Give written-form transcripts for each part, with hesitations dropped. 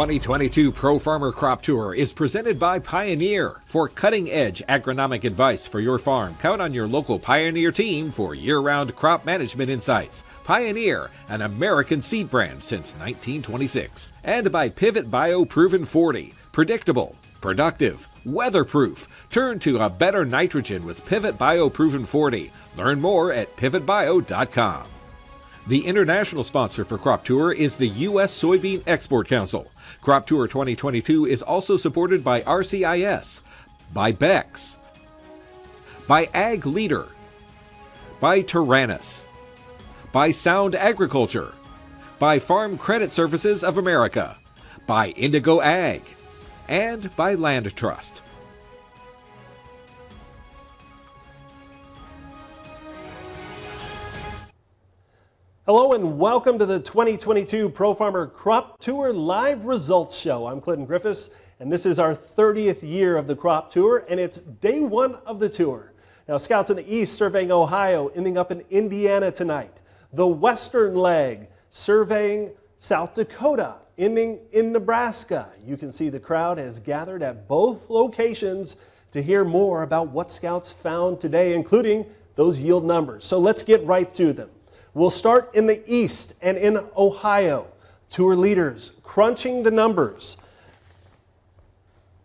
2022 Pro Farmer Crop Tour is presented by Pioneer. For cutting-edge agronomic advice for your farm, count on your local Pioneer team for year-round crop management insights. Pioneer, an American seed brand since 1926. And by Pivot Bio Proven 40. Predictable, productive, weatherproof. Turn to a better nitrogen with Pivot Bio Proven 40. Learn more at pivotbio.com. The international sponsor for Crop Tour is the U.S. Soybean Export Council. Crop Tour 2022 is also supported by RCIS, by Bex, by Ag Leader, by Tyrannus, by Sound Agriculture, by Farm Credit Services of America, by Indigo Ag, and by Land Trust. Hello and welcome to the 2022 Pro Farmer Crop Tour Live Results Show. I'm Clinton Griffiths, and this is our 30th year of the Crop Tour, and it's day one of the tour. Now, scouts in the East surveying Ohio, ending up in Indiana tonight. The Western leg surveying South Dakota, ending in Nebraska. You can see the crowd has gathered at both locations to hear more about what scouts found today, including those yield numbers. So let's get right to them. We'll start in the East and in Ohio. Tour leaders crunching the numbers,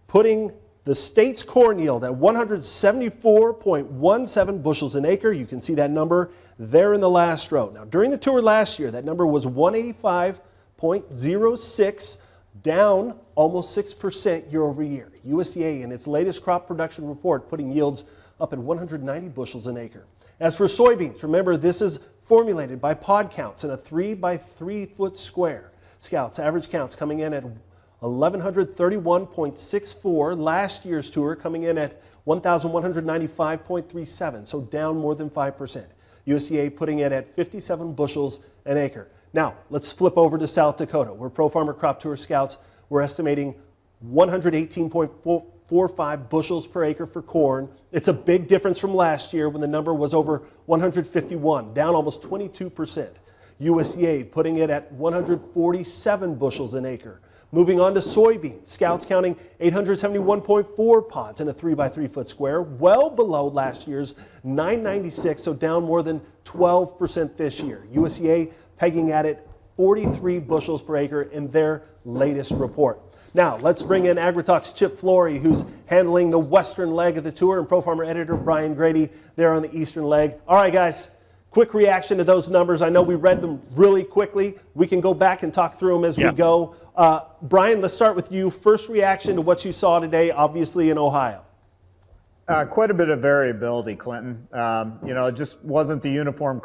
putting the state's corn yield at 174.17 bushels an acre. You can see that number there in the last row. Now, during the tour last year, that number was 185.06, down almost 6% year over year. USDA in its latest crop production report putting yields up at 190 bushels an acre. As for soybeans, remember this is formulated by pod counts in a 3 by 3 foot square. Scouts average counts coming in at 1,131.64. Last year's tour coming in at 1,195.37, so down more than 5%. USDA putting it at 57 bushels an acre. Now, let's flip over to South Dakota, where Pro Farmer Crop Tour scouts were estimating 118.45 bushels per acre for corn. It's a big difference from last year when the number was over 151, down almost 22%. USDA putting it at 147 bushels an acre. Moving on to soybeans, scouts counting 871.4 pods in a 3 by 3 foot square, well below last year's 996, so down more than 12% this year. USDA pegging at it 43 bushels per acre in their latest report. Now, let's bring in AgriTalk's Chip Flory, who's handling the western leg of the tour, and Pro Farmer editor Brian Grady there on the eastern leg. All right, guys, quick reaction to those numbers. I know we read them really quickly. We can go back and talk through them as we go. Brian, let's start with you. First reaction to what you saw today, obviously in Ohio. Quite a bit of variability, Clinton. It just wasn't the uniform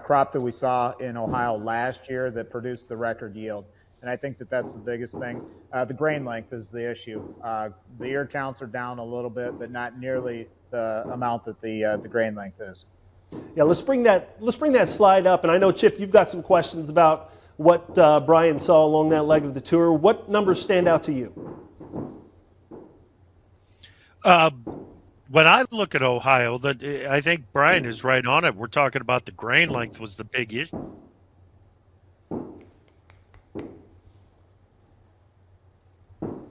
crop that we saw in Ohio last year that produced the record yield. And I think that that's the biggest thing. The grain length is the issue. The ear counts are down a little bit, but not nearly the amount that the grain length is. Yeah, let's bring that slide up. And I know, Chip, you've got some questions about what Brian saw along that leg of the tour. What numbers stand out to you? When I look at Ohio, I think Brian is right on it. We're talking about the grain length was the big issue.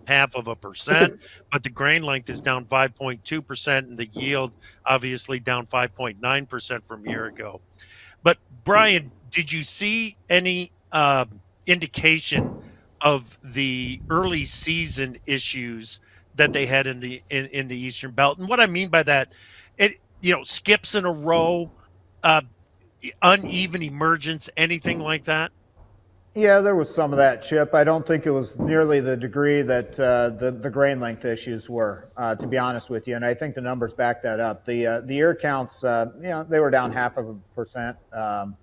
Half of a percent, but the grain length is down 5.2%, and the yield obviously down 5.9% from a year ago. But Brian, did you see any indication of the early season issues that they had in the Eastern Belt? And what I mean by that, skips in a row, uneven emergence, anything like that? Yeah, there was some of that, Chip. I don't think it was nearly the degree that the grain length issues were, to be honest with you. And I think the numbers back that up. The ear counts, they were down 0.5%.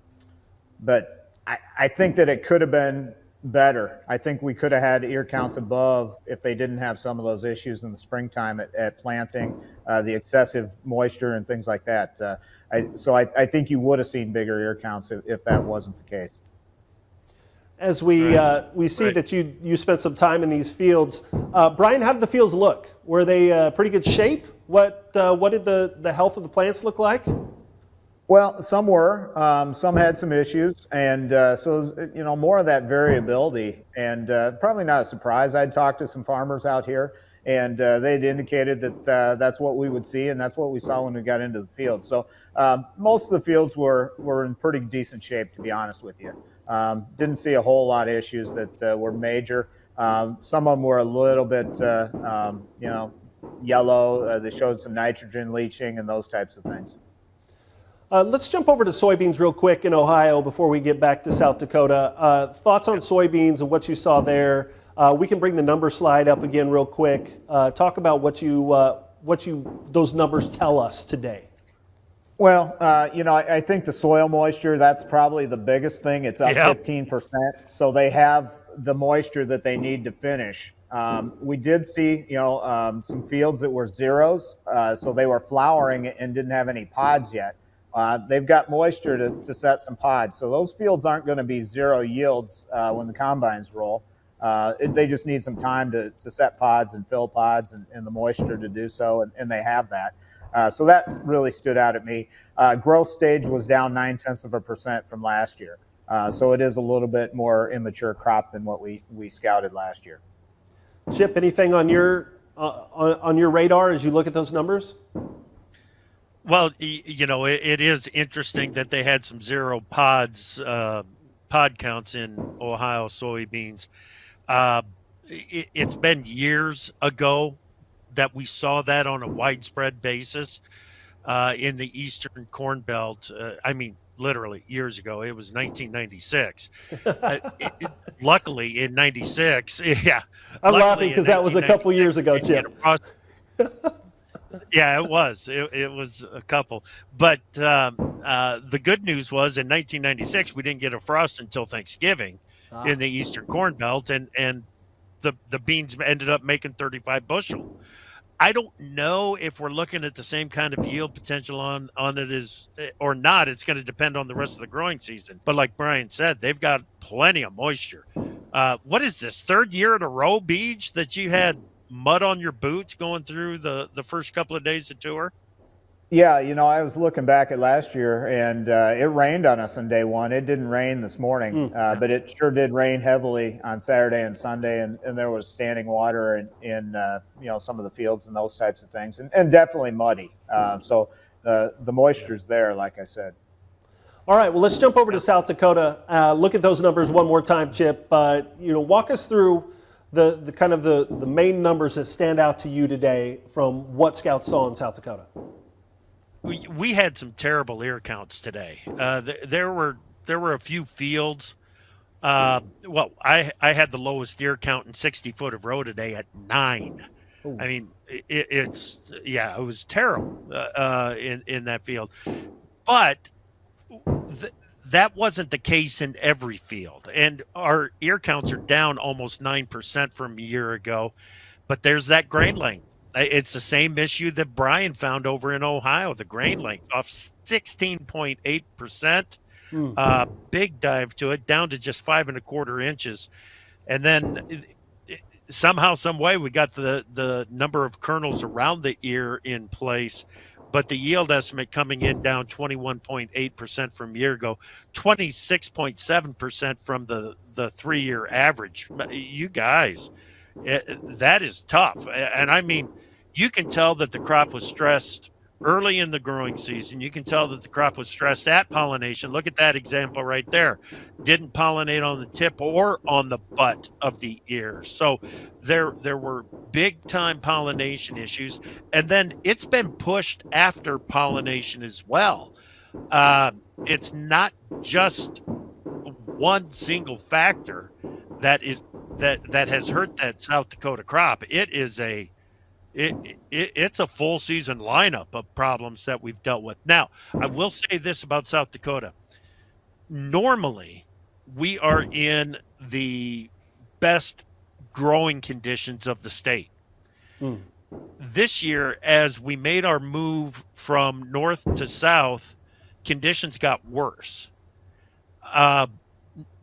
But I think that it could have been better. I think we could have had ear counts above if they didn't have some of those issues in the springtime at planting, the excessive moisture and things like that. So I think you would have seen bigger ear counts if that wasn't the case. As we see that you spent some time in these fields, Brian, how did the fields look? Were they pretty good shape? What did the health of the plants look like? Well, some were. Some had some issues, and so it was, more of that variability. And probably not a surprise. I'd talked to some farmers out here, and they'd indicated that that's what we would see, and that's what we saw when we got into the field. So most of the fields were in pretty decent shape, to be honest with you. Didn't see a whole lot of issues that were major. Some of them were a little bit, yellow. They showed some nitrogen leaching and those types of things. Let's jump over to soybeans real quick in Ohio before we get back to South Dakota. Thoughts on soybeans and what you saw there? We can bring the number slide up again real quick. Talk about what those numbers tell us today. Well, I think the soil moisture, that's probably the biggest thing. It's up 15%. So they have the moisture that they need to finish. We did see, some fields that were zeros. So they were flowering and didn't have any pods yet. They've got moisture to set some pods. So those fields aren't going to be zero yields when the combines roll. They just need some time to set pods and fill pods and the moisture to do so, and they have that. So that really stood out at me. Growth stage was down 0.9% from last year. So it is a little bit more immature crop than what we scouted last year. Chip, anything on your radar as you look at those numbers? Well, it is interesting that they had some zero pod counts in Ohio soybeans. It's been years ago that we saw that on a widespread basis in the Eastern Corn Belt. Literally years ago. It was 1996. Luckily, in '96, yeah. I'm laughing because that was a couple years ago, Chip. Yeah, it was. It was a couple. But the good news was in 1996, we didn't get a frost until Thanksgiving in the Eastern Corn Belt, and the beans ended up making 35 bushel. I don't know if we're looking at the same kind of yield potential on it as or not. It's going to depend on the rest of the growing season. But like Brian said, they've got plenty of moisture. What is this, third year in a row, Beach, that you had mud on your boots going through the first couple of days of tour? Yeah, I was looking back at last year, and it rained on us on day one. It didn't rain this morning, but it sure did rain heavily on Saturday and Sunday, and there was standing water in some of the fields and those types of things, and definitely muddy. So the moisture's there, like I said. All right, well, let's jump over to South Dakota. Look at those numbers one more time, Chip. Walk us through the kind of the main numbers that stand out to you today from what scouts saw in South Dakota. We had some terrible ear counts today. There were a few fields. I had the lowest ear count in 60 foot of row today at 9. Ooh. I mean, it was terrible in that field. But that wasn't the case in every field. And our ear counts are down almost 9% from a year ago. But there's that grain length. It's the same issue that Brian found over in Ohio, the grain length off 16.8%. Big dive to it, down to just 5.25 inches. And then somehow, some way, we got the number of kernels around the ear in place. But the yield estimate coming in down 21.8% from a year ago, 26.7% from the 3-year average. You guys, that is tough. And I mean, you can tell that the crop was stressed early in the growing season. You can tell that the crop was stressed at pollination. Look at that example right there. Didn't pollinate on the tip or on the butt of the ear. So there were big time pollination issues. And then it's been pushed after pollination as well. It's not just one single factor that has hurt that South Dakota crop. It's a full season lineup of problems that we've dealt with. Now, I will say this about South Dakota. Normally, we are in the best growing conditions of the state. This year, as we made our move from north to south, conditions got worse.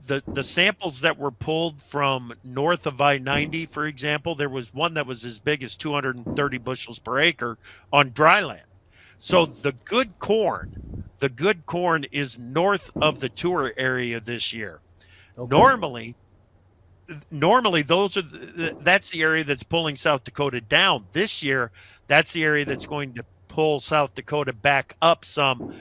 The samples that were pulled from north of I-90, for example, there was one that was as big as 230 bushels per acre on dry land. So the good corn The good corn is north of the tour area this year. Okay. Normally that's the area that's pulling South Dakota down. This year, that's the area that's going to pull South Dakota back up some.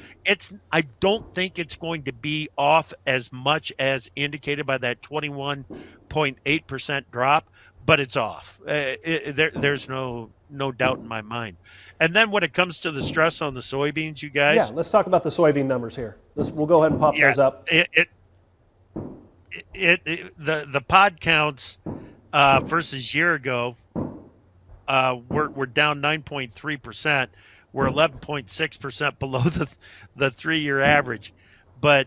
I don't think it's going to be off as much as indicated by that 21.8% drop, but it's off. There's no doubt in my mind. And then when it comes to the stress on the soybeans, you guys, Yeah, let's talk about the soybean numbers here. We'll go ahead and pop those up. The pod counts versus year ago, we're down 9.3%. We're 11.6% below the 3-year average. But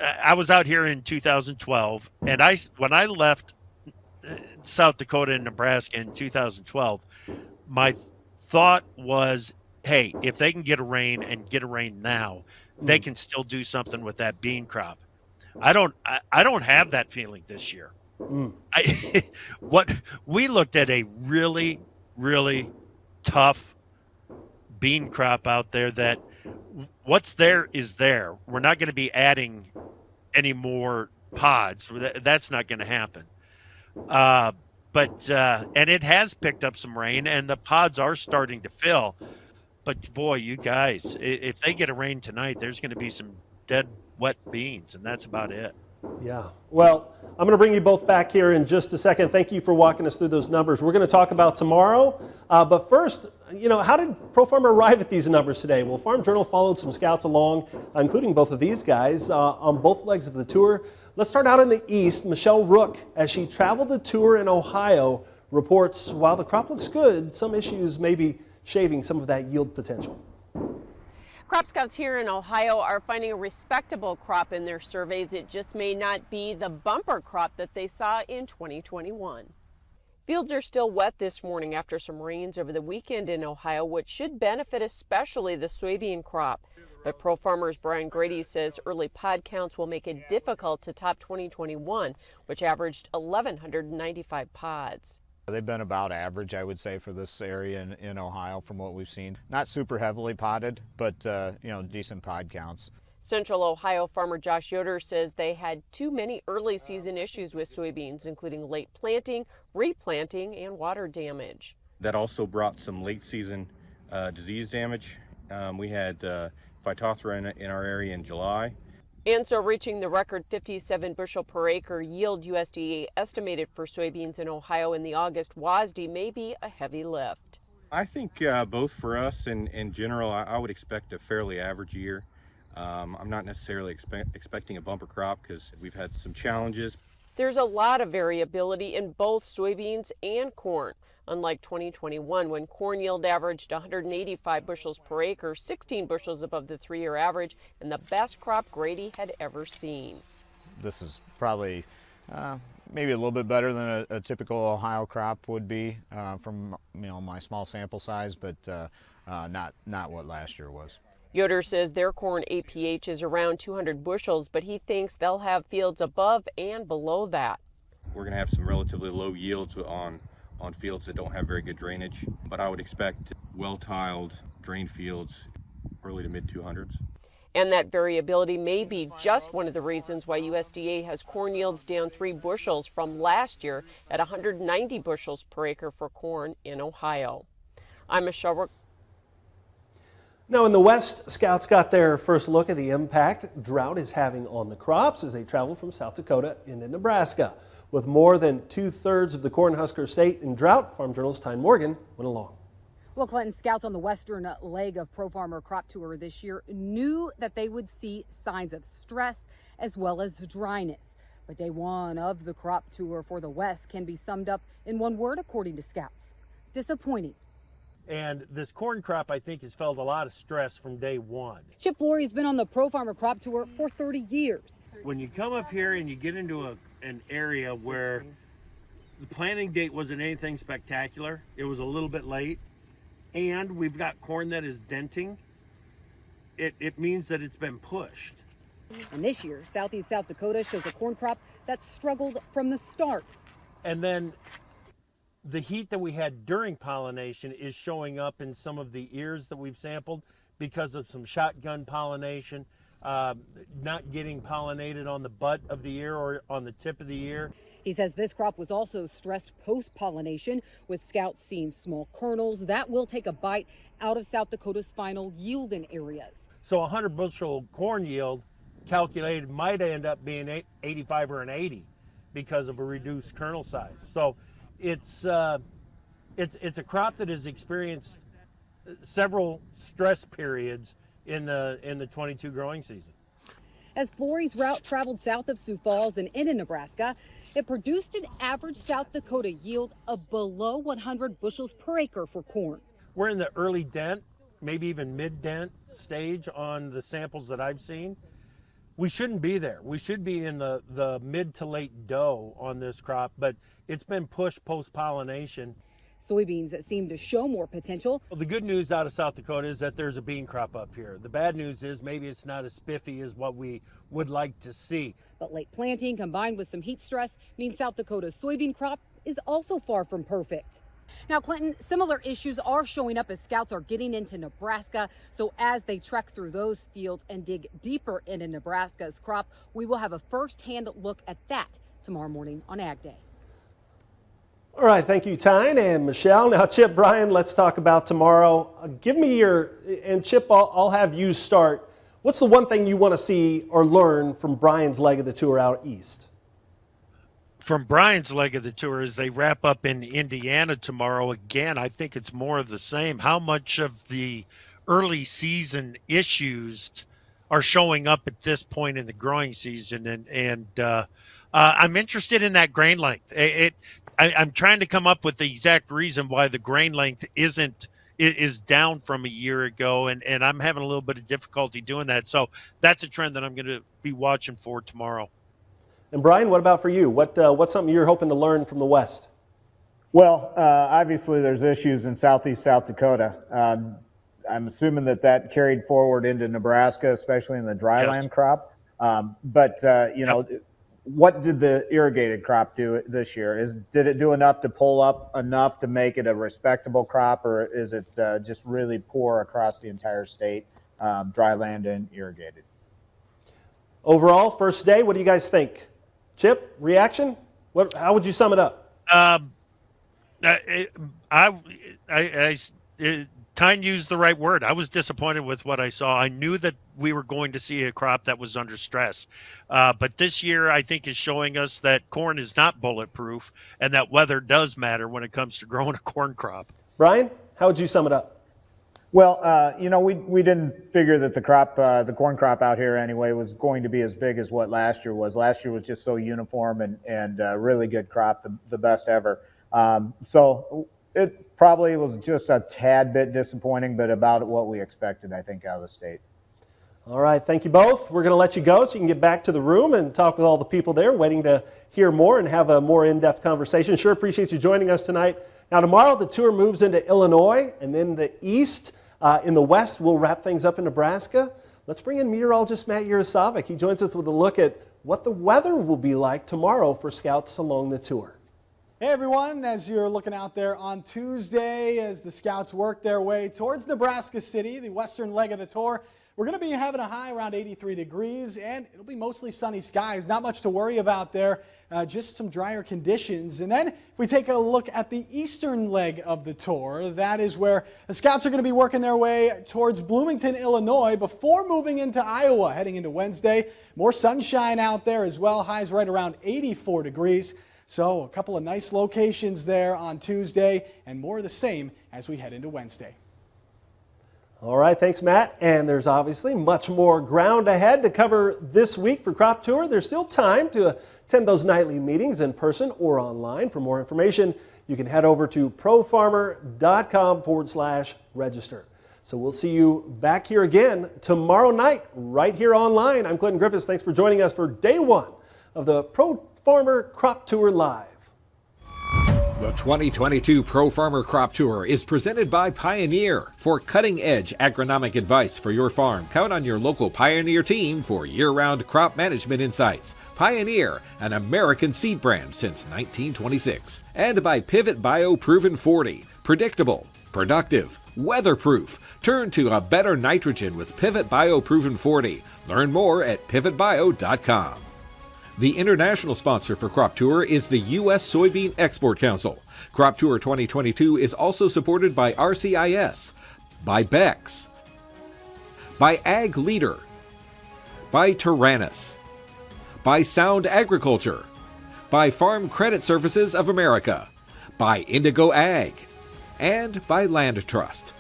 I was out here in 2012, and when I left South Dakota and Nebraska in 2012, my thought was, hey, if they can get a rain and get a rain now, they can still do something with that bean crop. I don't have that feeling this year. What we looked at a really, really tough bean crop out there that what's there is there. We're not going to be adding any more pods. That's not going to happen. But it has picked up some rain, and the pods are starting to fill. But boy, you guys, if they get a rain tonight, there's going to be some dead wet beans, and that's about it. Yeah. Well, I'm going to bring you both back here in just a second. Thank you for walking us through those numbers. We're going to talk about tomorrow. But first, how did Pro Farmer arrive at these numbers today? Well, Farm Journal followed some scouts along, including both of these guys, on both legs of the tour. Let's start out in the east. Michelle Rook, as she traveled the tour in Ohio, reports while the crop looks good, some issues may be shaving some of that yield potential. Crop scouts here in Ohio are finding a respectable crop in their surveys. It just may not be the bumper crop that they saw in 2021. Fields are still wet this morning after some rains over the weekend in Ohio, which should benefit especially the soybean crop. But Pro Farmer's Brian Grady says early pod counts will make it difficult to top 2021, which averaged 1,195 pods. They've been about average, I would say, for this area in Ohio from what we've seen. Not super heavily potted, but decent pod counts. Central Ohio farmer Josh Yoder says they had too many early season issues with soybeans, including late planting, replanting, and water damage. That also brought some late season disease damage. We had Phytophthora in our area in July. And so reaching the record 57 bushel per acre yield USDA estimated for soybeans in Ohio in the August WASDE may be a heavy lift. I think both for us and in general, I would expect a fairly average year. I'm not necessarily expecting a bumper crop because we've had some challenges. There's a lot of variability in both soybeans and corn. Unlike 2021, when corn yield averaged 185 bushels per acre, 16 bushels above the 3-year average, and the best crop Grady had ever seen. This is probably maybe a little bit better than a typical Ohio crop would be from my small sample size, but not what last year was. Yoder says their corn APH is around 200 bushels, but he thinks they'll have fields above and below that. We're going to have some relatively low yields on fields that don't have very good drainage, but I would expect well-tiled drain fields early to mid 200s. And that variability may be just one of the reasons why USDA has corn yields down 3 bushels from last year at 190 bushels per acre for corn in Ohio. I'm Michelle Rook. Now in the West, scouts got their first look at the impact drought is having on the crops as they travel from South Dakota into Nebraska. With more than 2/3 of the Cornhusker state in drought, Farm Journal's Tyne Morgan went along. Well, Clinton, scouts on the western leg of Pro Farmer Crop Tour this year knew that they would see signs of stress as well as dryness. But day one of the crop tour for the West can be summed up in one word, according to scouts: disappointing. And this corn crop, I think, has felt a lot of stress from day one. Chip Flory has been on the Pro Farmer Crop Tour for 30 years. When you come up here and you get into an area where the planting date wasn't anything spectacular, it was a little bit late, and we've got corn that is denting, it means that it's been pushed. And this year, southeast South Dakota shows a corn crop that struggled from the start. And then the heat that we had during pollination is showing up in some of the ears that we've sampled. because of some shotgun pollination, not getting pollinated on the butt of the ear or on the tip of the ear. He says this crop was also stressed post-pollination, with scouts seeing small kernels that will take a bite out of South Dakota's final yielding areas. So a 100 bushel corn yield calculated might end up being 85 or an 80 because of a reduced kernel size. So it's a crop that has experienced several stress periods in the 22 growing season. As Florey's route traveled south of Sioux Falls and into Nebraska, it produced an average South Dakota yield of below 100 bushels per acre for corn. We're in the early dent, maybe even mid-dent stage on the samples that I've seen. We shouldn't be there. We should be in the mid to late dough on this crop, but it's been pushed post-pollination. Soybeans that seem to show more potential. Well, the good news out of South Dakota is that there's a bean crop up here. The bad news is maybe it's not as spiffy as what we would like to see. But late planting combined with some heat stress means South Dakota's soybean crop is also far from perfect. Now, Clinton, similar issues are showing up as scouts are getting into Nebraska. So as they trek through those fields and dig deeper into Nebraska's crop, we will have a first-hand look at that tomorrow morning on Ag Day. All right, thank you, Tyne and Michelle. Now, Chip, Brian, let's talk about tomorrow. Give me your, and Chip, I'll have you start. What's the one thing you want to see or learn from Brian's leg of the tour out east? From Brian's leg of the tour, as they wrap up in Indiana tomorrow, again, I think it's more of the same. How much of the early season issues are showing up at this point in the growing season? And I'm interested in that grain length. I'm trying to come up with the exact reason why the grain length is down from a year ago, and I'm having a little bit of difficulty doing that. So that's a trend that I'm going to be watching for tomorrow. And Brian, what about for you? What's something you're hoping to learn from the West? Well, obviously there's issues in southeast South Dakota. I'm assuming that carried forward into Nebraska, especially in the dryland crop. What did the irrigated crop do this year? Did it do enough to pull up enough to make it a respectable crop, or is it just really poor across the entire state, dryland and irrigated? Overall, first day, what do you guys think? Chip, reaction? How would you sum it up? Tyne used the right word. I was disappointed with what I saw. I knew that we were going to see a crop that was under stress. But this year, I think, is showing us that corn is not bulletproof and that weather does matter when it comes to growing a corn crop. Brian, how would you sum it up? Well, we didn't figure that the corn crop out here anyway was going to be as big as what last year was. Last year was just so uniform and really good crop, the best ever. So it probably was just a tad bit disappointing, but about what we expected, I think, out of the state. All right, thank you both. We're going to let you go so you can get back to the room and talk with all the people there waiting to hear more and have a more in-depth conversation. Sure appreciate you joining us tonight. Now, tomorrow the tour moves into Illinois and then the east. In the west, we'll wrap things up in Nebraska. Let's bring in meteorologist Matt Yurosavik. He joins us with a look at what the weather will be like tomorrow for scouts along the tour. Hey everyone, as you're looking out there on Tuesday as the scouts work their way towards Nebraska City, the western leg of the tour, we're going to be having a high around 83 degrees and it'll be mostly sunny skies. Not much to worry about there, just some drier conditions. And then if we take a look at the eastern leg of the tour, that is where the scouts are going to be working their way towards Bloomington, Illinois before moving into Iowa heading into Wednesday. More sunshine out there as well, highs right around 84 degrees. So a couple of nice locations there on Tuesday and more of the same as we head into Wednesday. All right, thanks, Matt. And there's obviously much more ground ahead to cover this week for Crop Tour. There's still time to attend those nightly meetings in person or online. For more information, you can head over to profarmer.com/register. So we'll see you back here again tomorrow night, right here online. I'm Clinton Griffiths. Thanks for joining us for day one of the Pro Farmer Crop Tour Live. The 2022 Pro Farmer Crop Tour is presented by Pioneer. For cutting-edge agronomic advice for your farm, count on your local Pioneer team for year-round crop management insights. Pioneer, an American seed brand since 1926. And by Pivot Bio Proven 40. Predictable, productive, weatherproof. Turn to a better nitrogen with Pivot Bio Proven 40. Learn more at pivotbio.com. The international sponsor for Crop Tour is the U.S. Soybean Export Council. Crop Tour 2022 is also supported by RCIS, by Bex, by Ag Leader, by Tyrannus, by Sound Agriculture, by Farm Credit Services of America, by Indigo Ag, and by Land Trust.